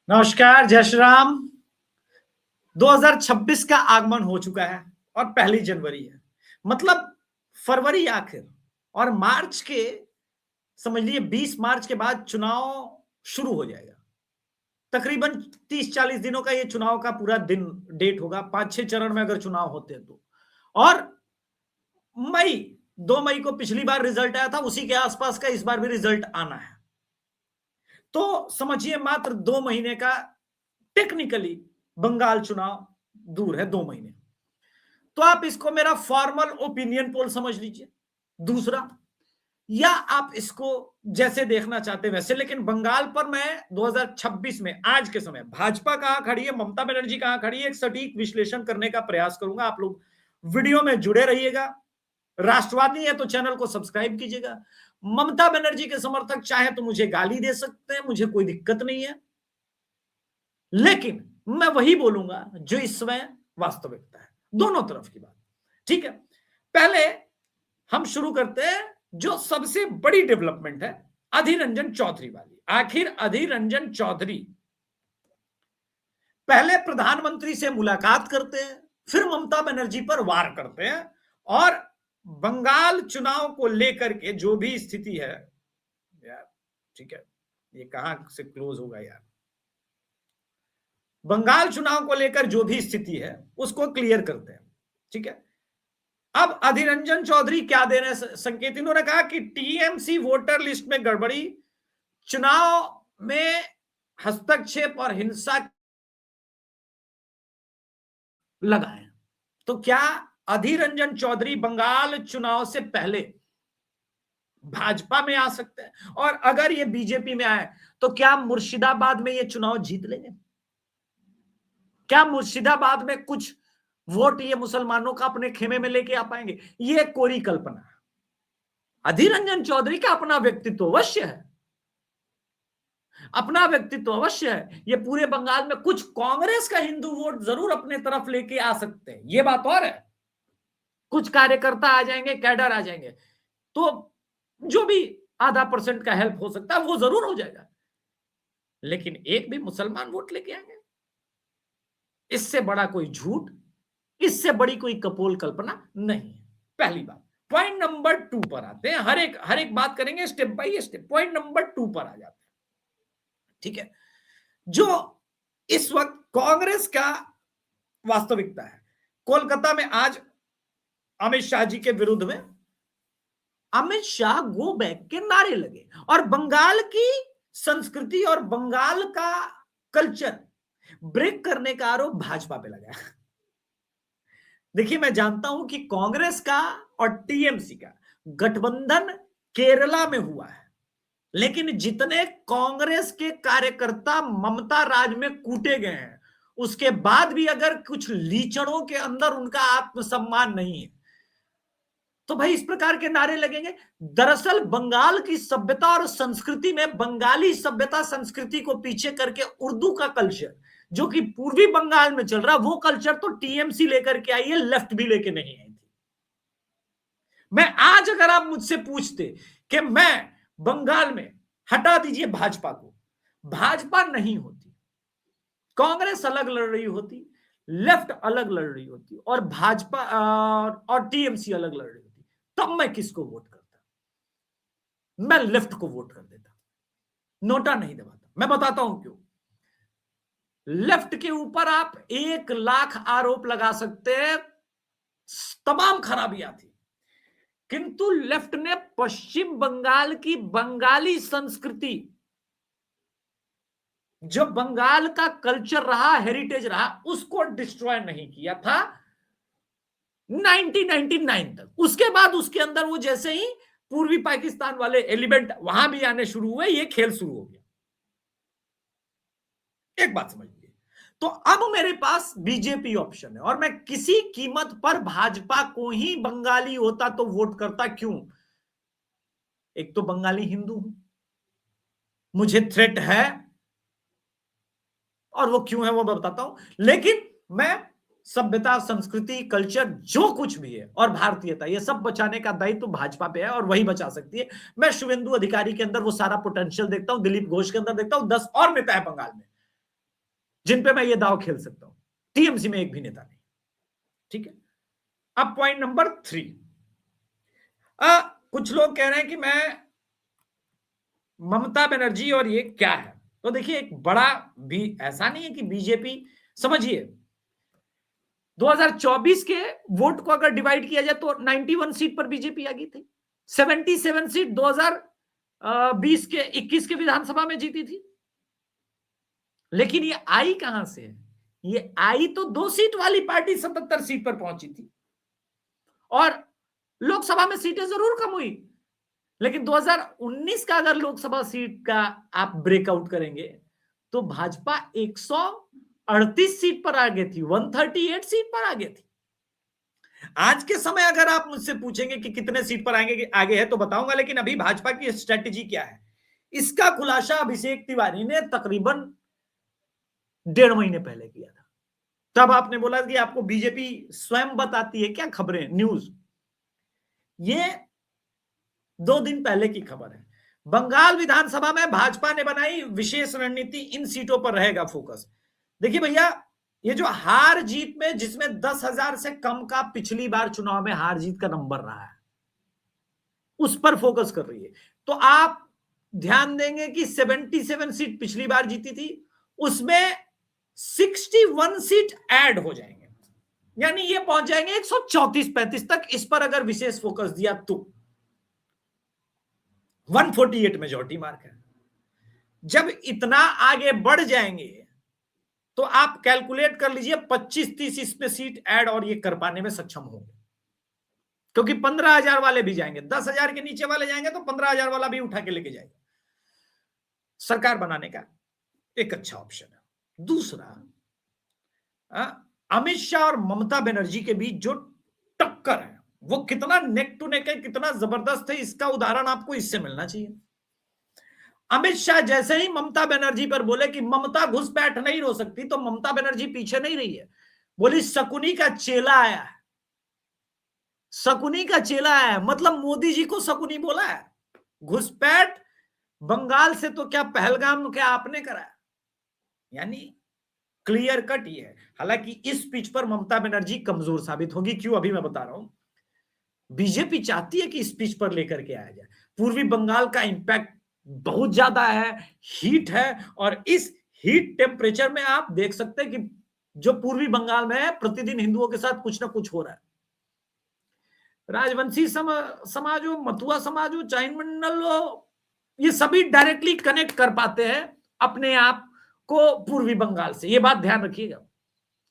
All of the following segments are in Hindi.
नमस्कार, जय श्री राम। 2026 का आगमन हो चुका है और पहली जनवरी है। मतलब फरवरी आखिर और मार्च के समझ लीजिए 20 मार्च के बाद चुनाव शुरू हो जाएगा। तकरीबन 30-40 दिनों का ये चुनाव का पूरा दिन डेट होगा। 5-6 चरण में अगर चुनाव होते हैं तो। और मई 2 मई को पिछली बार रिजल्ट आया था, उसी के आसपास का इस बार भी रिजल्ट आना है। तो समझिए मात्र 2 महीने का टेक्निकली बंगाल चुनाव दूर है। 2 महीने तो आप इसको मेरा फॉर्मल ओपिनियन पोल समझ लीजिए। दूसरा, या आप इसको जैसे देखना चाहते हैं वैसे, लेकिन बंगाल पर मैं 2026 में आज के समय भाजपा कहां खड़ी है, ममता बनर्जी कहां खड़ी है, एक सटीक विश्लेषण करने का प्रयास करूंगा। आप लोग वीडियो में जुड़े रहिएगा। राष्ट्रवादी है तो चैनल को सब्सक्राइब कीजिएगा। ममता बनर्जी के समर्थक चाहे तो मुझे गाली दे सकते हैं, मुझे कोई दिक्कत नहीं है, लेकिन मैं वही बोलूंगा जो इस समय वास्तविकता है, दोनों तरफ की बात। ठीक है, पहले हम शुरू करते हैं जो सबसे बड़ी डेवलपमेंट है, अधीर रंजन चौधरी वाली। आखिर अधीर रंजन चौधरी पहले प्रधानमंत्री से मुलाकात करते हैं, फिर ममता बनर्जी पर वार करते हैं, और बंगाल चुनाव को लेकर के जो भी स्थिति है यार, ठीक है, ये कहां से क्लोज होगा यार। बंगाल चुनाव को लेकर जो भी स्थिति है उसको क्लियर करते हैं। ठीक है, अब अधीर रंजन चौधरी क्या दे रहे हैं संकेत। इन्होंने कहा कि टीएमसी वोटर लिस्ट में गड़बड़ी, चुनाव में हस्तक्षेप और हिंसा लगाए। तो क्या अधीर रंजन चौधरी बंगाल चुनाव से पहले भाजपा में आ सकते हैं, और अगर ये बीजेपी में आए तो क्या मुर्शिदाबाद में ये चुनाव जीत लेंगे? क्या मुर्शिदाबाद में कुछ वोट ये मुसलमानों का अपने खेमे में लेके आ पाएंगे? ये कोरी कल्पना है। अधीर रंजन चौधरी का अपना व्यक्तित्व अवश्य है, अपना व्यक्तित्व अवश्य है। ये पूरे बंगाल में कुछ कांग्रेस का हिंदू वोट जरूर अपने तरफ लेके आ सकते हैं, ये बात और है। कुछ कार्यकर्ता आ जाएंगे, कैडर आ जाएंगे, तो जो भी आधा % का हेल्प हो सकता है वो जरूर हो जाएगा, लेकिन एक भी मुसलमान वोट लेके आएंगे? इससे बड़ा कोई झूठ, इससे बड़ी कोई कपोल कल्पना नहीं है। पहली बात। पॉइंट नंबर 2 पर आते हैं। हर एक बात करेंगे step by step. Point number 2 पर आ जाते हैं। ठीक है, जो इस वक्त कांग्रेस का वास्तविकता है। कोलकाता में आज अमित शाह जी के विरुद्ध में अमित शाह गो बैक के नारे लगे, और बंगाल की संस्कृति और बंगाल का कल्चर ब्रेक करने का आरोप भाजपा पे लगा। देखिए, मैं जानता हूं कि कांग्रेस का और टीएमसी का गठबंधन केरला में हुआ है, लेकिन जितने कांग्रेस के कार्यकर्ता ममता राज में कूटे गए हैं, उसके बाद भी अगर कुछ लीचड़ों के अंदर उनका आत्मसम्मान नहीं है तो भाई इस प्रकार के नारे लगेंगे। दरअसल बंगाल की सभ्यता और संस्कृति में बंगाली सभ्यता संस्कृति को पीछे करके उर्दू का कल्चर जो कि पूर्वी बंगाल में चल रहा, वो कल्चर तो टीएमसी लेकर के आई है, लेफ्ट भी लेके नहीं आई थी। मैं आज अगर आप मुझसे पूछते कि मैं बंगाल में हटा दीजिए भाजपा को, भाजपा नहीं होती, कांग्रेस अलग लड़ रही होती, लेफ्ट अलग लड़ रही होती, और भाजपा और टीएमसी अलग लड़ रही होती, तब मैं किसको वोट करता? मैं लेफ्ट को वोट कर देता, नोटा नहीं दबाता। मैं बताता हूं क्यों। लेफ्ट के ऊपर आप 1 लाख आरोप लगा सकते हैं, तमाम खराबियां थी, किंतु लेफ्ट ने पश्चिम बंगाल की बंगाली संस्कृति, जो बंगाल का कल्चर रहा, हेरिटेज रहा, उसको डिस्ट्रॉय नहीं किया था 1999 तक। उसके बाद उसके अंदर वो जैसे ही पूर्वी पाकिस्तान वाले एलिमेंट वहां भी आने शुरू हुए, ये खेल शुरू हो गया। एक बात समझिए, तो अब मेरे पास बीजेपी ऑप्शन है, और मैं किसी कीमत पर भाजपा को ही बंगाली होता तो वोट करता। क्यों? एक तो बंगाली हिंदू हूं, मुझे थ्रेट है, और वो क्यों है वो मैं बताता हूं, लेकिन मैं सभ्यता, संस्कृति, कल्चर जो कुछ भी है और भारतीयता, ये सब बचाने का दायित्व भाजपा पे है, और वही बचा सकती है। मैं शुभेंदु अधिकारी के अंदर वो सारा पोटेंशियल देखता हूं, दिलीप घोष के अंदर देखता हूं, 10 और नेता है बंगाल में, जिन पे मैं ये दाव खेल सकता हूं। टीएमसी में एक भी नेता नहीं। ठीक है, अब पॉइंट नंबर 3। कुछ लोग कह रहे हैं कि मैं ममता बनर्जी और ये क्या है। तो देखिए, एक बड़ा भी ऐसा नहीं है कि बीजेपी, समझिए 2024 के वोट को अगर डिवाइड किया जाए तो 91 सीट पर बीजेपी आ गई थी। 77 सीट 2020 के 21 के विधानसभा में जीती थी। लेकिन ये आई कहां से है? ये आई तो 2 सीट वाली पार्टी 77 सीट पर पहुंची थी, और लोकसभा में सीटें जरूर कम हुई, लेकिन 2019 का अगर लोकसभा सीट का आप ब्रेकआउट करेंगे तो भाजपा 138 सीट पर आगे थी, 138 सीट पर आगे थी। आज के समय अगर आप मुझसे पूछेंगे कि कितने सीट पर आगे है तो बताऊंगा, लेकिन अभी भाजपा की स्ट्रेटेजी क्या है, इसका खुलासा अभिषेक तिवारी ने तकरीबन 1.5 महीने पहले किया था। तब आपने बोला कि आपको बीजेपी स्वयं बताती है क्या खबरें, न्यूज। ये 2 दिन पहले की खबर है। बंगाल विधानसभा में भाजपा ने बनाई विशेष रणनीति, इन सीटों पर रहेगा फोकस। देखिए भैया, ये जो हार जीत में, जिसमें 10,000 से कम का पिछली बार चुनाव में हार जीत का नंबर रहा है, उस पर फोकस कर रही है। तो आप ध्यान देंगे कि 77 सीट पिछली बार जीती थी, उसमें 61 सीट ऐड हो जाएंगे, यानी ये पहुंच जाएंगे 134-35 तक। इस पर अगर विशेष फोकस दिया तो 148 मेजॉरिटी मार्क है। जब इतना आगे बढ़ जाएंगे तो आप कैलकुलेट कर लीजिए 25-30 इसमें सीट ऐड और ये कर पाने में सक्षम होंगे, क्योंकि 15,000 वाले भी जाएंगे, 10,000 के नीचे वाले जाएंगे तो 15,000 वाला भी उठा के लेके जाएगा। सरकार बनाने का एक अच्छा ऑप्शन है। दूसरा, अमित शाह और ममता बनर्जी के बीच जो टक्कर है वो कितना नेक टू नेक है, कितना जबरदस्त है, इसका उदाहरण आपको इससे मिलना चाहिए। अमित शाह जैसे ही ममता बनर्जी पर बोले कि ममता घुसपैठ नहीं हो सकती, तो ममता बनर्जी पीछे नहीं रही है, बोली शकुनी का चेला आया है। शकुनी का चेला आया है मतलब मोदी जी को शकुनी बोला है। घुसपैठ बंगाल से तो क्या पहलगाम क्या आपने कराया, यानी क्लियर कट ये है। हालांकि इस पिच पर ममता बनर्जी कमजोर साबित होगी। क्यों, अभी मैं बता रहा हूं। बीजेपी चाहती है कि इस पिच पर लेकर के आया जाए। पूर्वी बंगाल का इंपैक्ट बहुत ज्यादा है, हीट है, और इस हीट टेम्परेचर में आप देख सकते हैं कि जो पूर्वी बंगाल में है, प्रतिदिन हिंदुओं के साथ कुछ ना कुछ हो रहा है। राजवंशी समाज हो, मथुआ समाज हो, जैन मंडल हो, ये सभी डायरेक्टली कनेक्ट कर पाते हैं अपने आप को पूर्वी बंगाल से। ये बात ध्यान रखिएगा।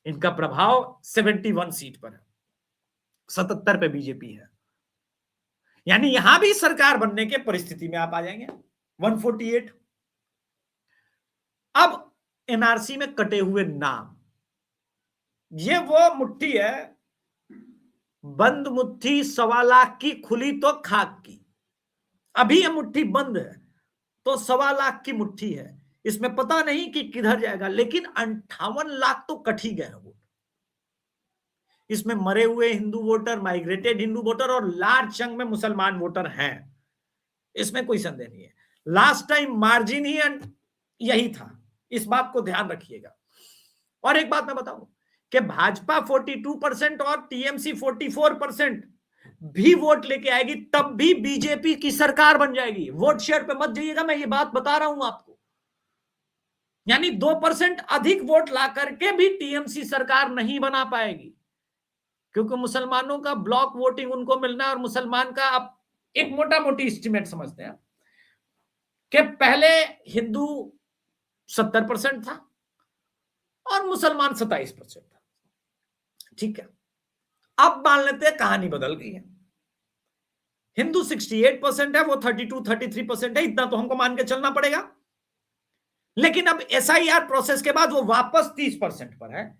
इनका प्रभाव 71 सीट पर है, 77 पे बीजेपी है, यानी यहां भी सरकार बनने के परिस्थिति में आप आ जाएंगे 148। अब एनआरसी में कटे हुए नाम, ये वो मुट्ठी है, बंद मुट्ठी 1.25 लाख की, खुली तो खाक की। अभी ये मुट्ठी बंद है तो 1.25 लाख की मुट्ठी है, इसमें पता नहीं कि किधर जाएगा, लेकिन 58 लाख तो कट ही गए वोट। इसमें मरे हुए Hindu voter, migrated Hindu voter और लार्ज चंक में मुसलमान वोटर हैं, इसमें कोई संदेह नहीं है। लास्ट टाइम मार्जिन ही यही था, इस बात को ध्यान रखिएगा। और एक बात मैं बताऊं कि भाजपा 42% और टीएमसी 44% भी वोट लेके आएगी, तब भी बीजेपी की सरकार बन जाएगी। वोट शेयर पे मत जाइएगा, मैं ये बात बता रहा हूं आपको। यानी 2% अधिक वोट ला करके भी टीएमसी सरकार नहीं बना पाएगी, क्योंकि मुसलमानों का ब्लॉक वोटिंग उनको मिलना है। और मुसलमान का आप एक मोटा मोटी एस्टिमेट समझते हैं कि पहले हिंदू 70% था और मुसलमान 27% था। ठीक है, अब मान लेते हैं कहानी बदल गई है, हिंदू 68% है, वो 32-33% है, इतना तो हमको मान के चलना पड़ेगा। लेकिन अब एसआईआर प्रोसेस के बाद वो वापस 30% पर है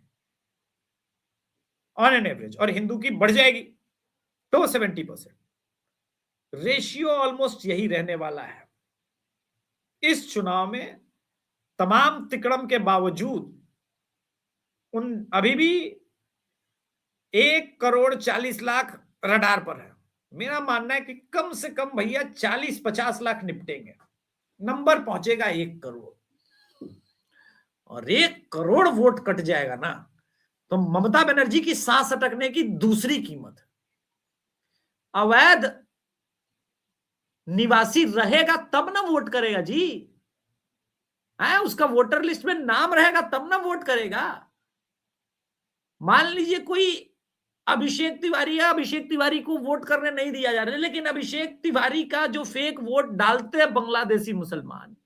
ऑन एन एवरेज, और हिंदू की बढ़ जाएगी तो 70%। रेशियो ऑलमोस्ट यही रहने वाला है। इस चुनाव में तमाम तिकड़म के बावजूद उन अभी भी 1,40,00,000 रडार पर है। मेरा मानना है कि कम से कम भैया 40-50 लाख निपटेंगे, नंबर पहुंचेगा 1 करोड़। और 1 करोड़ वोट कट जाएगा ना, तो ममता बनर्जी की सांस अटकने की दूसरी कीमत है। अवैध निवासी रहेगा तब ना वोट करेगा जी, है उसका वोटर लिस्ट में नाम रहेगा तब ना वोट करेगा। मान लीजिए कोई अभिषेक तिवारी है, अभिषेक तिवारी को वोट करने नहीं दिया जा रहा है, लेकिन अभिषेक तिवारी का जो फेक वोट डालते हैं बांग्लादेशी मुसलमान,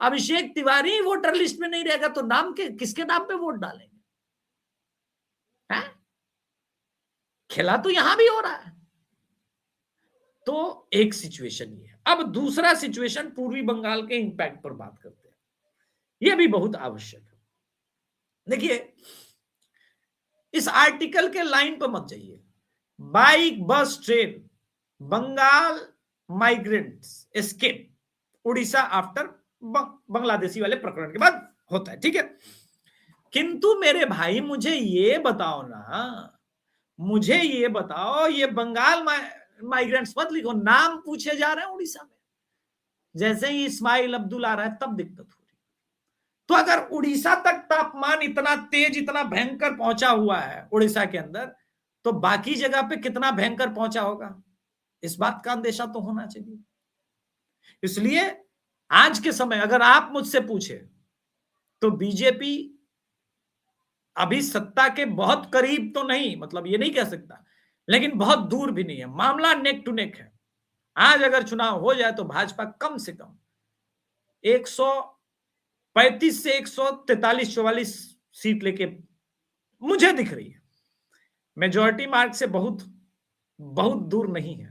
अभिषेक तिवारी वोटर लिस्ट में नहीं रहेगा तो नाम के किसके नाम पे वोट डालेंगे? है खेला तो यहां भी हो रहा है। तो एक सिचुएशन ये है। अब दूसरा सिचुएशन पूर्वी बंगाल के इंपैक्ट पर बात करते हैं, यह भी बहुत आवश्यक है। देखिए, इस आर्टिकल के लाइन पर मत जाइए। Bike, bus, train, Bengal migrants escape Orissa after Bangladeshi वाले प्रकरण के बाद होता है, ठीक है। किंतु मेरे भाई मुझे ये बताओ ना, मुझे ये बताओ, ये बंगाल माइग्रेंट्स मत लिखो, नाम पूछे जा रहे हैं उड़ीसा में। जैसे ही इस्माइल अब्दुल आ रहा है तब दिक्कत हो रही। तो अगर उड़ीसा तक तापमान इतना तेज, इतना भयंकर पहुंचा हुआ है उड़ीसा के अंदर, तो बाकी जगह पे कितना भयंकर पहुंचा होगा, इस बात का अंदेशा तो होना चाहिए। इसलिए आज के समय अगर आप मुझसे पूछे तो बीजेपी अभी सत्ता के बहुत करीब तो नहीं, मतलब ये नहीं कह सकता, लेकिन बहुत दूर भी नहीं है। मामला नेक टू नेक है। आज अगर चुनाव हो जाए तो भाजपा कम से कम 135 से 143-144 सीट लेके मुझे दिख रही है। मेजॉरिटी मार्क से बहुत बहुत दूर नहीं है।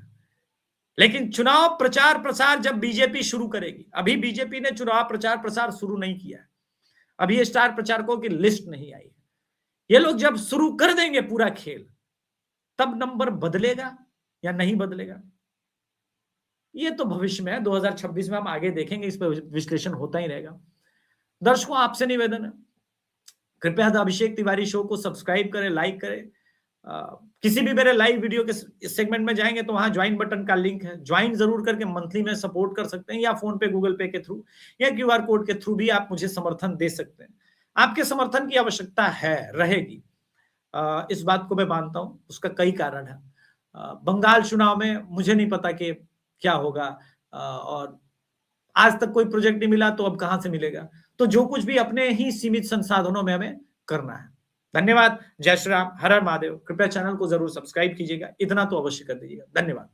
लेकिन चुनाव प्रचार प्रसार जब बीजेपी शुरू करेगी, अभी बीजेपी ने चुनाव प्रचार प्रसार शुरू नहीं किया है, अभी स्टार प्रचारकों की लिस्ट नहीं आई है। ये लोग जब शुरू कर देंगे पूरा खेल, तब नंबर बदलेगा या नहीं बदलेगा, ये तो भविष्य में है। 2026 में हम आगे देखेंगे, इस पर विश्लेषण होता ही रहेगा। दर्शकों, आपसे निवेदन है, कृपया अभिषेक तिवारी शो को सब्सक्राइब करें, लाइक करें। किसी भी मेरे लाइव वीडियो के सेगमेंट में जाएंगे तो वहां ज्वाइन बटन का लिंक है, ज्वाइन जरूर करके मंथली में सपोर्ट कर सकते हैं, या फोन पे, गूगल पे के थ्रू या क्यूआर कोड के थ्रू भी आप मुझे समर्थन दे सकते हैं। आपके समर्थन की आवश्यकता है, रहेगी, इस बात को मैं मानता हूं। उसका कई कारण है। बंगाल चुनाव में मुझे नहीं पता कि क्या होगा, और आज तक कोई प्रोजेक्ट नहीं मिला तो अब कहां से मिलेगा। तो जो कुछ भी अपने ही सीमित संसाधनों में हमें करना है। धन्यवाद। जय श्री राम, हर हर महादेव। कृपया चैनल को जरूर सब्सक्राइब कीजिएगा, इतना तो अवश्य कर दीजिएगा। धन्यवाद।